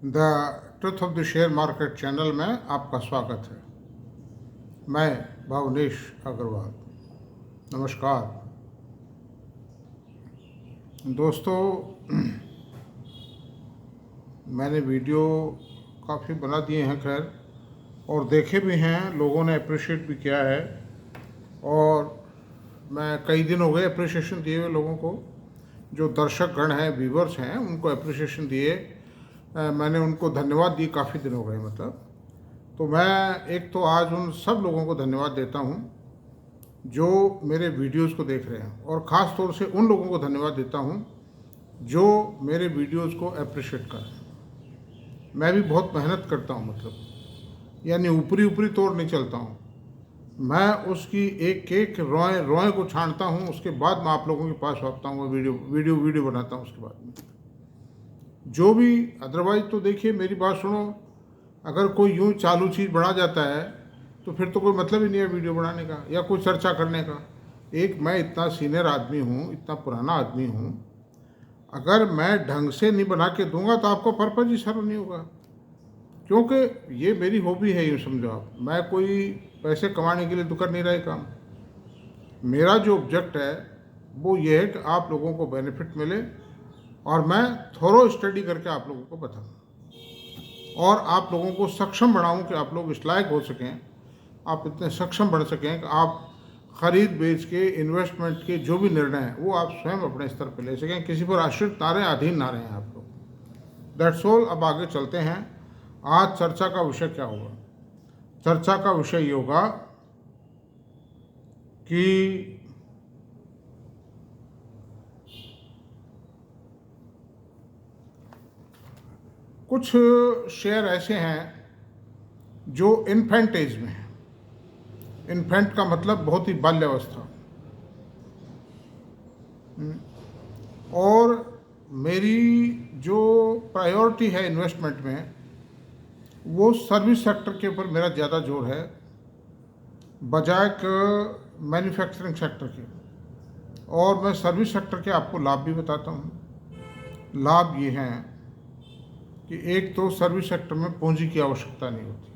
The truth of the share market channel में आपका स्वागत है। मैं भावनेश अग्रवाल। नमस्कार दोस्तों, मैंने वीडियो काफ़ी बना दिए हैं खैर, और देखे भी हैं, लोगों ने अप्रिशिएट भी किया है। और मैं कई दिन हो गए अप्रिशिएशन दिए हुए लोगों को, जो दर्शक गण हैं, व्यूवर्स हैं, उनको अप्रिशिएशन दिए। मैंने उनको धन्यवाद दिए, काफ़ी दिन हो गए मतलब। तो मैं एक तो आज उन सब लोगों को धन्यवाद देता हूँ जो मेरे वीडियोस को देख रहे हैं, और ख़ास तौर से उन लोगों को धन्यवाद देता हूँ जो मेरे वीडियोस को अप्रिशिएट कर रहे हैं। मैं भी बहुत मेहनत करता हूँ, मतलब यानी ऊपरी ऊपरी तौर नहीं चलता हूँ। मैं उसकी एक एक रोए रोए को छांटता हूँ, उसके बाद मैं आप लोगों के पास आता हूँ, वीडियो बनाता हूँ उसके बाद में। जो भी अदरवाइज तो देखिए, मेरी बात सुनो, अगर कोई यूं चालू चीज़ बढ़ा जाता है तो फिर तो कोई मतलब ही नहीं है वीडियो बनाने का या कोई चर्चा करने का। एक मैं इतना सीनियर आदमी हूँ, इतना पुराना आदमी हूँ, अगर मैं ढंग से नहीं बना के दूंगा तो आपको पर्पज ही सर्व नहीं होगा। क्योंकि ये मेरी हॉबी है, यूँ समझो आप। मैं कोई पैसे कमाने के लिए तो कर नहीं रहा काम। मेरा जो ऑब्जेक्ट है वो ये है कि आप लोगों को बेनिफिट मिले, और मैं थोरो स्टडी करके आप लोगों को बताऊँ और आप लोगों को सक्षम बनाऊँ कि आप लोग इस लायक हो सकें, आप इतने सक्षम बन सकें कि आप खरीद बेच के, इन्वेस्टमेंट के जो भी निर्णय हैं वो आप स्वयं अपने स्तर पर ले सकें, किसी पर आश्रित ना रहें, अधीन ना रहें आप लोग। That's all. अब आगे चलते हैं। आज चर्चा का विषय क्या होगा? चर्चा का विषय ये होगा कि कुछ शेयर ऐसे हैं जो इन्फेंट एज में हैं। इन्फेंट का मतलब बहुत ही बाल्यावस्था। और मेरी जो प्रायोरिटी है इन्वेस्टमेंट में, वो सर्विस सेक्टर के ऊपर मेरा ज़्यादा जोर है बजाय मैन्युफैक्चरिंग सेक्टर के। और मैं सर्विस सेक्टर के आपको लाभ भी बताता हूँ। लाभ ये हैं कि एक तो सर्विस सेक्टर में पूंजी की आवश्यकता नहीं होती।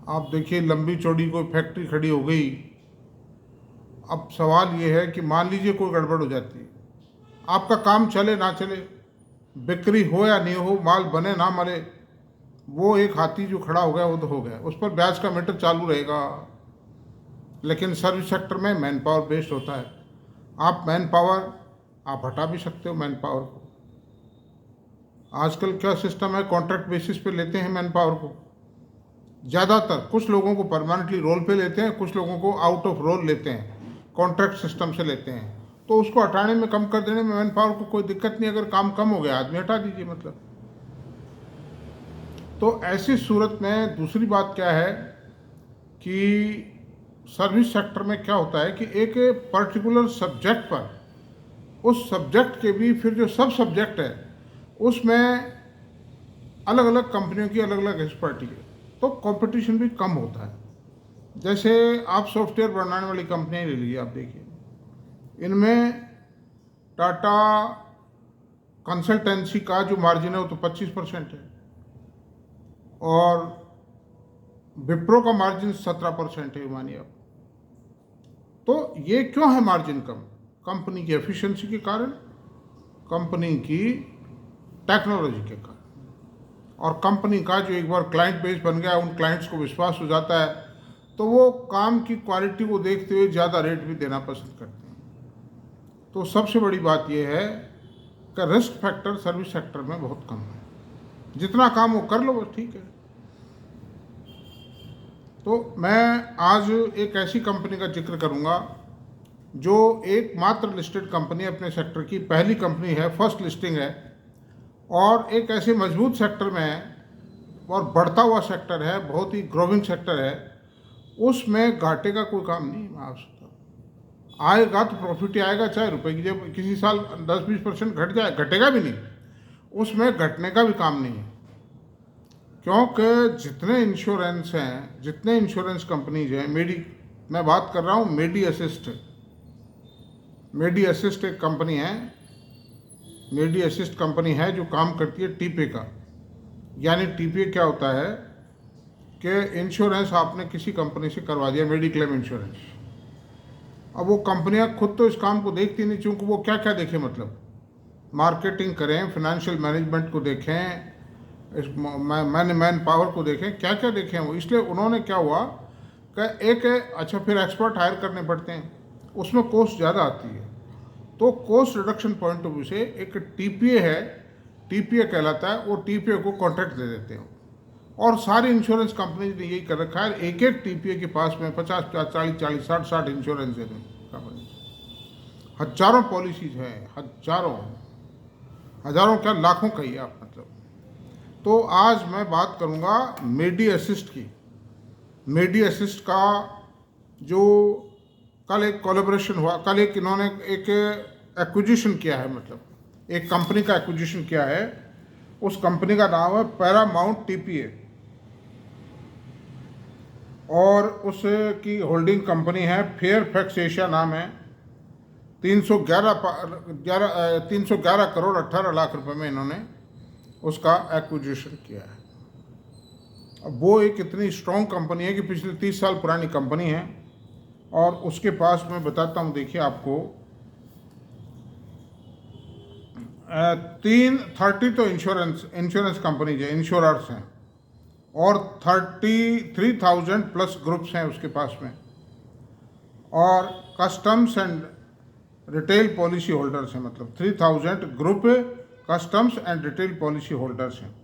आप देखिए, लंबी चौड़ी कोई फैक्ट्री खड़ी हो गई, अब सवाल ये है कि मान लीजिए कोई गड़बड़ हो जाती है, आपका काम चले ना चले, बिक्री हो या नहीं हो, माल बने ना मरे, वो एक हाथी जो खड़ा हो गया वो तो हो गया, उस पर ब्याज का मीटर चालू रहेगा। लेकिन सर्विस सेक्टर में मैन पावर बेस्ड होता है। आप मैन पावर आप हटा भी सकते हो, मैन पावर को। आजकल क्या सिस्टम है, कॉन्ट्रैक्ट बेसिस पे लेते हैं मैन पावर को ज़्यादातर। कुछ लोगों को परमानेंटली रोल पे लेते हैं, कुछ लोगों को आउट ऑफ रोल लेते हैं, कॉन्ट्रैक्ट सिस्टम से लेते हैं। तो उसको हटाने में, कम कर देने में मैन पावर को कोई दिक्कत नहीं। अगर काम कम हो गया, आदमी हटा दीजिए मतलब। तो ऐसी सूरत में दूसरी बात क्या है कि सर्विस सेक्टर में क्या होता है कि एक पर्टिकुलर सब्जेक्ट पर, उस सब्जेक्ट के भी फिर जो सब सब्जेक्ट है उसमें अलग अलग कंपनियों की अलग अलग एक्सपर्टी है, तो कंपटीशन भी कम होता है। जैसे आप सॉफ्टवेयर बनाने वाली कंपनियां ले लीजिए, आप देखिए, इनमें टाटा कंसल्टेंसी का जो मार्जिन है वो तो 25% है, और विप्रो का मार्जिन 17% है, मानिए आप। तो ये क्यों है मार्जिन कम? कंपनी की एफिशिएंसी के कारण, कंपनी की टेक्नोलॉजी के कारण, और कंपनी का जो एक बार क्लाइंट बेस बन गया, उन क्लाइंट्स को विश्वास हो जाता है, तो वो काम की क्वालिटी को देखते हुए ज़्यादा रेट भी देना पसंद करते हैं। तो सबसे बड़ी बात यह है कि रिस्क फैक्टर सर्विस सेक्टर में बहुत कम है। जितना काम वो कर लो बस ठीक है। तो मैं आज एक ऐसी कंपनी का जिक्र करूंगा जो एकमात्र लिस्टेड कंपनी अपने सेक्टर की, पहली कंपनी है, फर्स्ट लिस्टिंग है, और एक ऐसे मजबूत सेक्टर में है और बढ़ता हुआ सेक्टर है, बहुत ही ग्रोविंग सेक्टर है। उसमें घाटे का कोई काम नहीं। मैं आपसे आएगा तो प्रॉफिट ही आएगा, चाहे रुपए की जब किसी साल 10-20% घट जाए, घटेगा भी नहीं, उसमें घटने का भी काम नहीं है। क्योंकि जितने इंश्योरेंस हैं, जितने इंश्योरेंस कंपनीज हैं, मैं बात कर रहा हूँ मेडी असिस्ट एक कंपनी है, मेडी असिस्ट कंपनी है जो काम करती है टीपे का। यानी टीपे क्या होता है कि इंश्योरेंस आपने किसी कंपनी से करवा दिया, मेडिक्लेम इंश्योरेंस। अब वो कंपनियां खुद तो इस काम को देखती नहीं, चूँकि वो क्या क्या देखें, मतलब मार्केटिंग करें, फाइनेंशियल मैनेजमेंट को देखें, इस मैन पावर को देखें, क्या क्या देखें वो। इसलिए उन्होंने क्या हुआ कि एक अच्छा फिर एक्सपर्ट हायर करने पड़ते हैं, उसमें कॉस्ट ज़्यादा आती है। तो cost reduction point of view से एक टीपीए है, टीपीए कहलाता है, वो टीपीए को कॉन्ट्रैक्ट दे देते हैं। और सारी इंश्योरेंस कंपनी ने यही कर रखा है, एक एक टीपीए के पास में 50 40 40 60 60 इंश्योरेंस है कंपनी। हजारों पॉलिसीज हैं, हजारों क्या लाखों कहिए आप, मतलब। तो आज मैं बात करूंगा मेडी असिस्ट की। मेडी असिस्ट का जो कल एक कोलैबोरेशन हुआ, कल एक इन्होंने एक एक्विजिशन किया है, मतलब एक कंपनी का एक्विजिशन किया है। उस कंपनी का नाम है पैरामाउंट टीपीए और उसकी होल्डिंग कंपनी है फेयरफैक्स एशिया नाम है। 311 करोड़ 18 लाख रुपए में इन्होंने उसका एक्विजिशन किया है। अब वो एक इतनी स्ट्रॉन्ग कंपनी है कि पिछले 30 साल पुरानी कंपनी है। और उसके पास मैं बताता हूँ, देखिए आपको 30 तो इंश्योरेंस कंपनीज है, इंश्योरर्स हैं, और 33,000 प्लस ग्रुप्स हैं उसके पास में, और customs and retail policy holders हैं, मतलब 3000 group customs and retail policy holders हैं।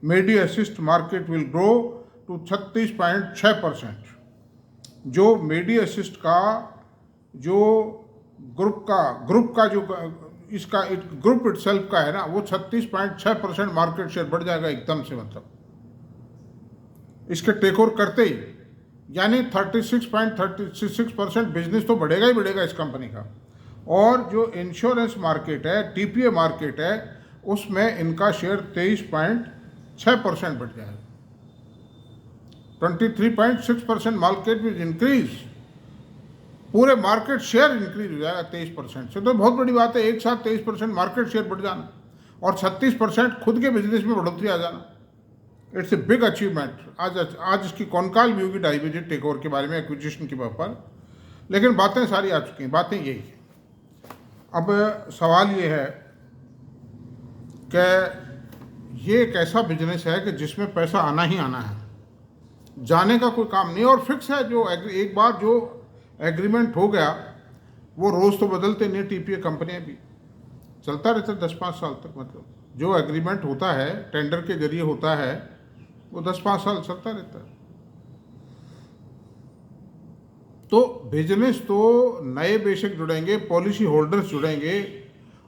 Medi Assist market will grow to 36.6%। जो मेडी असिस्ट का जो ग्रुप का जो इसका ग्रुप इटसेल्फ का है ना, वो 36.6% मार्केट शेयर बढ़ जाएगा एकदम से, मतलब इसके टेक ओवर करते ही। यानी 36.36% बिजनेस तो बढ़ेगा ही बढ़ेगा इस कंपनी का। और जो इंश्योरेंस मार्केट है, टीपीए मार्केट है, उसमें इनका शेयर 23.6% बढ़ जाएगा। 23.6% मार्केट में इंक्रीज, पूरे मार्केट शेयर इंक्रीज हो जाएगा 23% से। तो बहुत बड़ी बात है, एक साथ 23% मार्केट शेयर बढ़ जाना और 36% खुद के बिजनेस में बढ़ोतरी आ जाना। It's a big achievement. आज इसकी कॉनकॉल भी होगी 2:30 बजे टेक ओवर के बारे में, एक्विजिशन के पर। लेकिन बातें सारी आ चुकी हैं, बातें यही है। अब सवाल ये है कि ये एक ऐसा बिजनेस है कि जिसमें पैसा आना ही आना है, जाने का कोई काम नहीं, और फिक्स है। जो एक बार जो एग्रीमेंट हो गया वो रोज़ तो बदलते नहीं, टीपीए कंपनियां भी चलता रहता है 10-5 साल तक। मतलब जो एग्रीमेंट होता है टेंडर के जरिए होता है वो 10-5 साल चलता रहता है। तो बिजनेस तो नए बेशक जुड़ेंगे, पॉलिसी होल्डर्स जुड़ेंगे।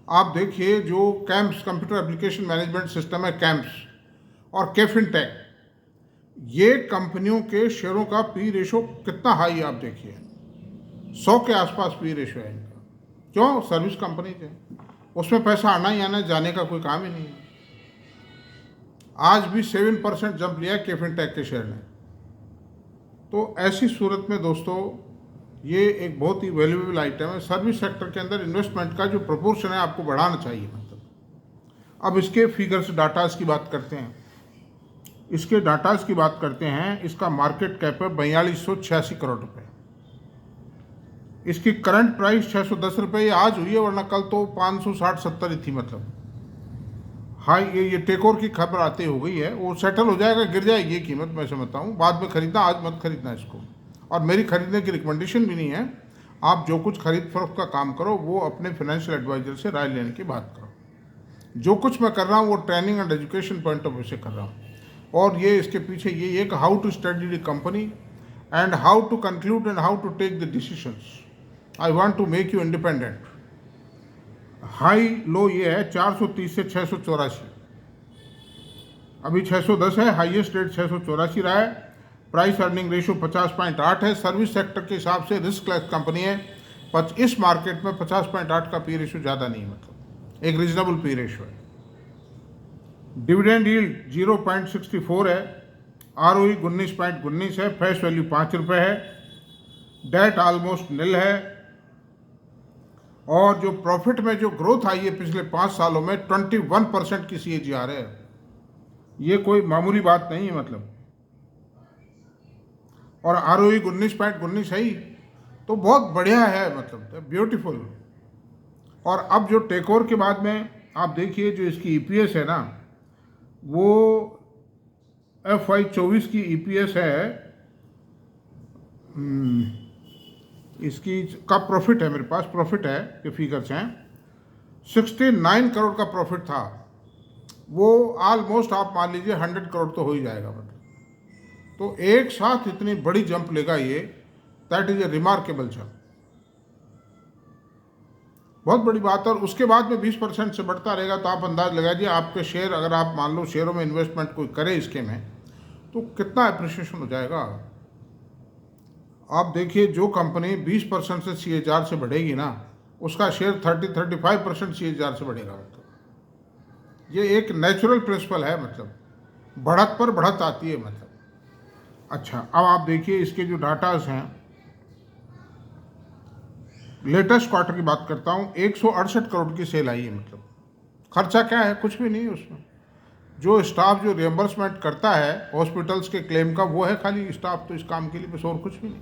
आप देखिए जो camps, computer application management system है, कैम्प्स और केफिनटेक, ये कंपनियों के शेयरों का पी रेशो कितना हाई है आप देखिए, 100 के आसपास पी रेशो है इनका। क्यों? सर्विस कंपनी है, उसमें पैसा आना ही आना, जाने का कोई काम ही नहीं है। आज भी 7% जंप लिया केफिनटेक के शेयर ने। तो ऐसी सूरत में दोस्तों ये एक बहुत ही वैल्यूएबल आइटम है। सर्विस सेक्टर के अंदर इन्वेस्टमेंट का जो प्रोपोर्शन है आपको बढ़ाना चाहिए, मतलब। अब इसके फिगर्स, डाटास की बात करते हैं। इसके डाटास की बात करते हैं। इसका मार्केट कैप है 4286 करोड़ रुपए। इसकी करंट प्राइस 610 रुपये आज हुई है, वरना कल तो 560-70 ही थी। मतलब हाई, ये टेक ओवर की खबर आती हो गई है, वो सेटल हो जाएगा, गिर जाएगी ये कीमत, मैं समझता हूँ। बाद में खरीदना, आज मत खरीदना इसको। और मेरी खरीदने की रिकमेंडेशन भी नहीं है। आप जो कुछ खरीद फरोख्त का काम करो वो अपने फाइनेंशियल एडवाइजर से राय लेने की बात करो। जो कुछ मैं कर रहा हूँ वो training and education point of view से कर रहा हूँ। और ये इसके पीछे ये एक how to study the company and how to conclude and how to take the decisions. I want to make you independent. High low ये है 430 से 684, अभी 610 है, हाईएस्ट रेट 684 रहा है। प्राइस अर्निंग रेशो 50.8 है। सर्विस सेक्टर के हिसाब से रिस्क लेस कंपनी है। इस मार्केट में 50.8 का पी रेशो ज़्यादा नहीं, मतलब एक रीजनेबल पी रेशो है। डिविडेंड यील्ड 0.64 है। आरओई 19.19 है। फेस वैल्यू 5 रुपये है। डेट ऑलमोस्ट निल है। और जो प्रॉफिट में जो ग्रोथ आई है पिछले 5 सालों में 21% की CAGR है। ये कोई मामूली बात नहीं है मतलब। और ROE 19.19 है ही, तो बहुत बढ़िया है मतलब, ब्यूटीफुल। और अब जो टेक ओवर के बाद में आप देखिए जो इसकी EPS है ना, वो FY24 की EPS है, इसकी का प्रॉफिट है, मेरे पास प्रॉफिट है, ये फिगर्स हैं, 69 करोड़ का प्रॉफिट था। वो ऑलमोस्ट आप मान लीजिए 100 करोड़ तो हो ही जाएगा मतलब। तो एक साथ इतनी बड़ी जंप लेगा ये, that is a remarkable jump, बहुत बड़ी बात। और उसके बाद में 20% से बढ़ता रहेगा, तो आप अंदाज लगाइए आपके शेयर, अगर आप मान लो शेयरों में इन्वेस्टमेंट कोई करे इसके में, तो कितना अप्रिसिएशन हो जाएगा। आप देखिए जो कंपनी 20% से CAGR से बढ़ेगी ना, उसका शेयर 30-35% CAGR से बढ़ेगा मतलब। ये एक नेचुरल प्रिंसिपल है मतलब, बढ़त पर बढ़त आती है मतलब। अच्छा, अब आप देखिए इसके जो डाटाज हैं, लेटेस्ट क्वार्टर की बात करता हूँ, 168 करोड़ की सेल आई है मतलब। खर्चा क्या है, कुछ भी नहीं उसमें। जो स्टाफ जो रियम्बर्समेंट करता है हॉस्पिटल्स के क्लेम का, वो है खाली स्टाफ, तो इस काम के लिए बस और कुछ भी नहीं।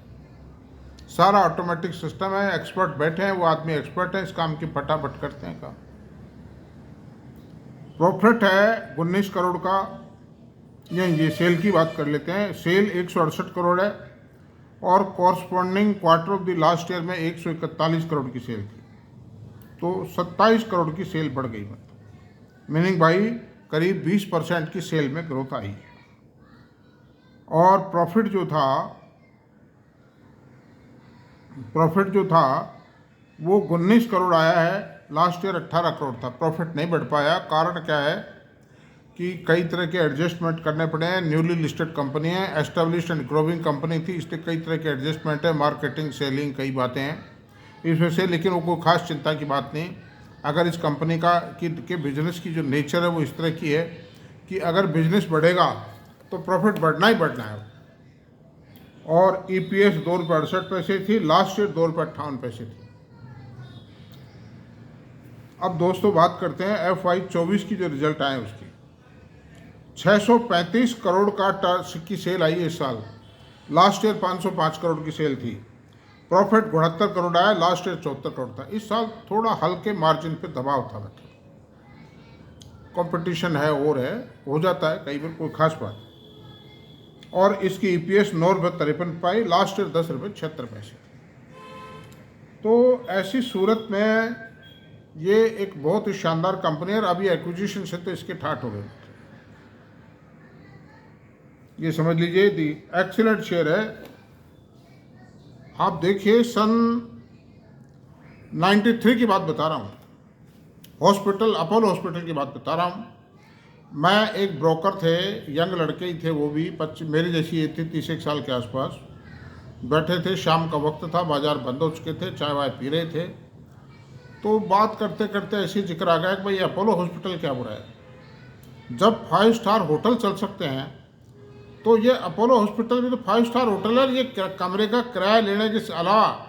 सारा ऑटोमेटिक सिस्टम है, एक्सपर्ट बैठे हैं, वो आदमी एक्सपर्ट है, इस काम की फटाफट करते हैं काम। प्रॉफिट है 19 करोड़ का, ये सेल की बात कर लेते हैं। सेल 168 करोड़ है, और corresponding quarter of the last year में 141 करोड़ की सेल थी, तो 27 करोड़ की सेल बढ़ गई मतलब, मीनिंग भाई करीब 20% की सेल में ग्रोथ आई। और प्रॉफिट जो था वो 19 करोड़ आया है, लास्ट ईयर 18 करोड़ था। प्रॉफिट नहीं बढ़ पाया, कारण क्या है कि कई तरह के एडजस्टमेंट करने पड़े हैं। न्यूली लिस्टेड कंपनी है, एस्टेब्लिश्ड एंड ग्रोविंग कंपनी थी, इसलिए कई तरह के एडजस्टमेंट है, मार्केटिंग, सेलिंग, कई बातें हैं इस वजह से। लेकिन वो कोई खास चिंता की बात नहीं, अगर इस कंपनी के बिजनेस की जो नेचर है वो इस तरह की है कि अगर बिजनेस बढ़ेगा तो प्रॉफिट बढ़ना ही बढ़ना है। और EPS 2 रुपये 68 पैसे थी, लास्ट ईयर 2 रुपये 58 पैसे थी। अब दोस्तों बात करते हैं FY24 की जो रिजल्ट आए उसकी। 635 करोड़ की सेल आई है इस साल, लास्ट ईयर 505 करोड़ की सेल थी। प्रॉफिट 72 करोड़ आया, लास्ट ईयर 74 करोड़ था। इस साल थोड़ा हल्के मार्जिन पे दबाव था मतलब, कंपटीशन है और है, हो जाता है कई बार, कोई खास बात। और इसकी EPS 9 रुपये 53 पाई, लास्ट ईयर 10 रुपये 76 पैसे। तो ऐसी सूरत में ये एक बहुत ही शानदार कंपनी है, और अभी एक्विजिशन से तो इसके ठाठ हो गए, ये समझ लीजिए दी एक्सीलेंट शेयर है। आप देखिए सन 93 की बात बता रहा हूँ, हॉस्पिटल, अपोलो हॉस्पिटल की बात बता रहा हूँ। मैं एक ब्रोकर थे, यंग लड़के ही थे वो भी, 25 मेरी जैसी एज थी, 30 साल के आसपास। बैठे थे, शाम का वक्त था, बाजार बंद हो चुके थे, चाय वाय पी रहे थे, तो बात करते करते ऐसे जिक्र आ गया कि भाई अपोलो हॉस्पिटल क्या बुरा है, जब 5 स्टार होटल चल सकते हैं तो ये अपोलो हॉस्पिटल भी तो 5 स्टार होटल है। ये कमरे का किराया लेने के अलावा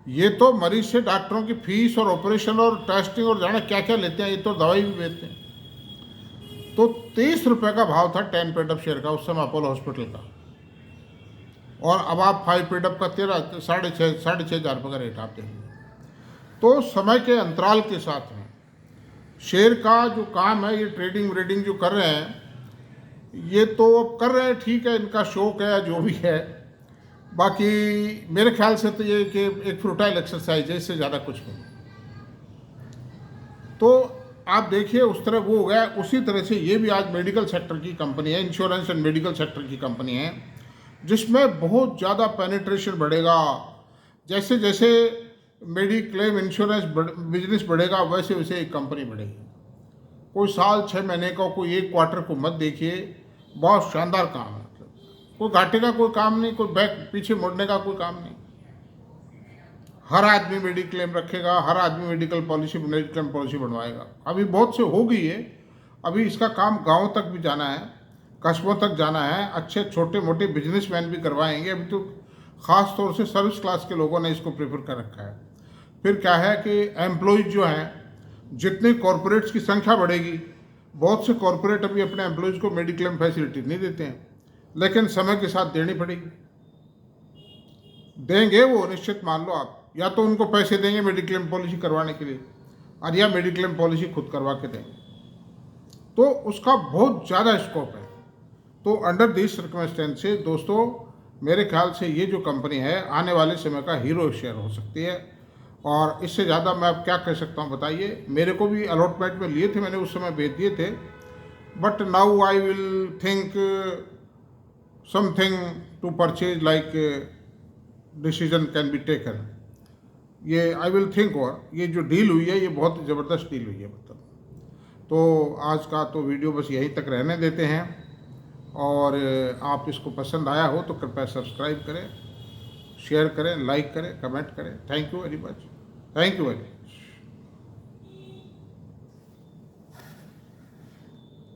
ये तो मरीज से डॉक्टरों की फीस और ऑपरेशन और टेस्टिंग और जाने क्या क्या लेते हैं, ये तो दवाई भी बेचते हैं। तो 30 रुपये का भाव था 10 पेड शेयर का उस समय अपोलो हॉस्पिटल का, और अब आप 5 पेड का 6.5 हज़ार रुपये का रेट आप देंगे। तो समय के अंतराल के साथ में शेयर का जो काम है, ये ट्रेडिंग व्रेडिंग जो कर रहे हैं, ये तो कर रहे हैं, ठीक है, इनका शौक है जो भी है। बाकी मेरे ख्याल से तो ये कि एक फ्रूटाइल एक्सरसाइज है, इससे ज़्यादा कुछ नहीं। तो आप देखिए उस तरह वो हो गया। उसी तरह से ये भी आज मेडिकल सेक्टर की कंपनी है, इंश्योरेंस एंड मेडिकल सेक्टर की कंपनी है, जिसमें बहुत ज़्यादा पेनिट्रेशन बढ़ेगा। जैसे जैसे मेडिक्लेम इंश्योरेंस बिजनेस बढ़ेगा, वैसे वैसे एक कंपनी बढ़ेगी। कोई साल 6 महीने का, कोई एक क्वार्टर को मत देखिए, बहुत शानदार काम है। कोई घाटे का कोई काम नहीं, कोई बैक पीछे मुड़ने का कोई काम नहीं। हर आदमी मेडिक्लेम रखेगा, हर आदमी मेडिकल पॉलिसी बनवाएगा। अभी बहुत से हो गई है, अभी इसका काम गाँव तक भी जाना है, कस्बों तक जाना है, अच्छे छोटे मोटे बिजनेसमैन भी करवाएंगे। अभी तो ख़ास तौर से सर्विस क्लास के लोगों ने इसको प्रेफर कर रखा है। फिर क्या है कि एम्प्लॉयज़ जो हैं, जितने कॉरपोरेट्स की संख्या बढ़ेगी, बहुत से कॉरपोरेट अभी अपने एम्प्लॉयज़ को मेडिक्लेम फैसिलिटी नहीं देते हैं, लेकिन समय के साथ देनी पड़ेगी। देंगे वो, निश्चित मान लो आप, या तो उनको पैसे देंगे मेडिक्लेम पॉलिसी करवाने के लिए, और या मेडिक्लेम पॉलिसी खुद करवा के देंगे, तो उसका बहुत ज़्यादा स्कोप है। तो अंडर दिस सर्कमस्टेंसेस दोस्तों, मेरे ख्याल से ये जो कंपनी है आने वाले समय का हीरो शेयर हो सकती है, और इससे ज़्यादा मैं अब क्या कह सकता हूँ बताइए। मेरे को भी अलॉटमेंट में लिए थे, मैंने उस समय भेज दिए थे, but now I will think something to purchase, like decision can be taken. ये आई विल थिंक, और ये जो डील हुई है ये बहुत ज़बरदस्त डील हुई है मतलब। तो आज का तो वीडियो बस यहीं तक रहने देते हैं, और आप इसको पसंद आया हो तो कृपया सब्सक्राइब करें, शेयर करें, लाइक करें, कमेंट करें। Thank you very much, thank you very.